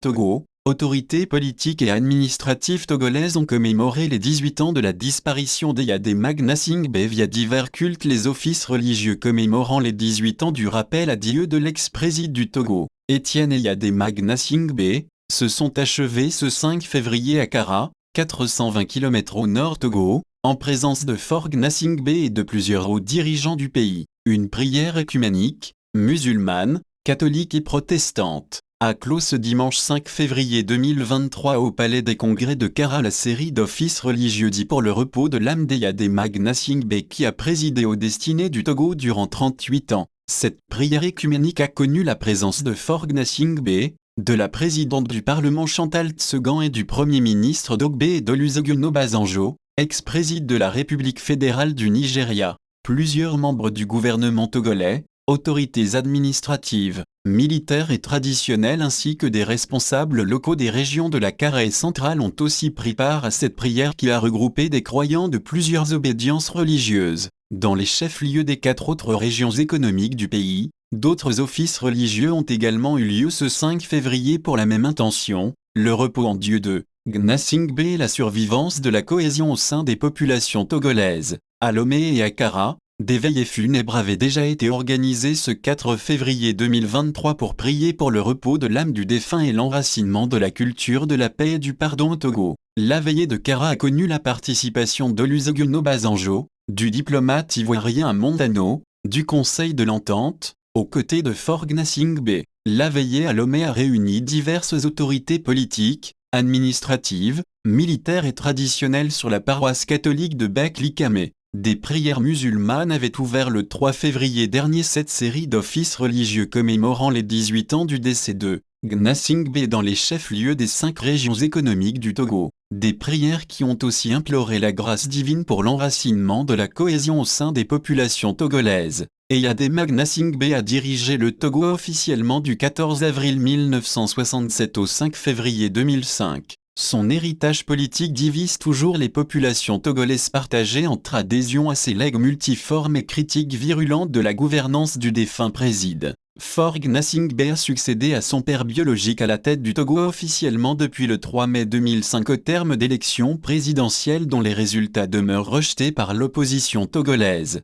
Togo, autorités politiques et administratives togolaises ont commémoré les 18 ans de la disparition d'Eyadema Gnassingbé via divers cultes. Les offices religieux commémorant les 18 ans du rappel à Dieu de l'ex-président du Togo, Étienne Eyadema Gnassingbé, se sont achevés ce 5 février à Kara, 420 km au nord Togo, en présence de Faure Gnassingbé et de plusieurs hauts dirigeants du pays. Une prière œcuménique, musulmane, catholique et protestante, a clos ce dimanche 5 février 2023 au Palais des Congrès de Kara la série d'offices religieux dits pour le repos de l'âme d'Eyadema Gnassingbé qui a présidé aux destinées du Togo durant 38 ans. Cette prière œcuménique a connu la présence de Faure Gnassingbé, de la présidente du Parlement Chantal Tsegan et du Premier ministre Dogbe Olusegun Obasanjo, ex-président de la République fédérale du Nigeria. Plusieurs membres du gouvernement togolais, autorités administratives, militaires et traditionnelles ainsi que des responsables locaux des régions de la Karaï centrale ont aussi pris part à cette prière qui a regroupé des croyants de plusieurs obédiences religieuses. Dans les chefs-lieux des 4 autres régions économiques du pays, d'autres offices religieux ont également eu lieu ce 5 février pour la même intention, le repos en Dieu de Gnassingbé et la survivance de la cohésion au sein des populations togolaises. À Lomé et à Kara, des veillées funèbres avaient déjà été organisées ce 4 février 2023 pour prier pour le repos de l'âme du défunt et l'enracinement de la culture de la paix et du pardon au Togo. La veillée de Kara a connu la participation d'Olusegun Obasanjo, du diplomate ivoirien Mondano, du Conseil de l'Entente, aux côtés de Faure Gnassingbé. La veillée à Lomé a réuni diverses autorités politiques, administratives, militaires et traditionnelles sur la paroisse catholique de Bek-Likame. Des prières musulmanes avaient ouvert le 3 février dernier cette série d'offices religieux commémorant les 18 ans du décès de Gnassingbé dans les chefs-lieux des 5 régions économiques du Togo. Des prières qui ont aussi imploré la grâce divine pour l'enracinement de la cohésion au sein des populations togolaises. Eyadema Gnassingbé a dirigé le Togo officiellement du 14 avril 1967 au 5 février 2005. Son héritage politique divise toujours les populations togolaises partagées entre adhésion à ses legs multiformes et critiques virulentes de la gouvernance du défunt président. Faure Gnassingbé a succédé à son père biologique à la tête du Togo officiellement depuis le 3 mai 2005 au terme d'élections présidentielles dont les résultats demeurent rejetés par l'opposition togolaise.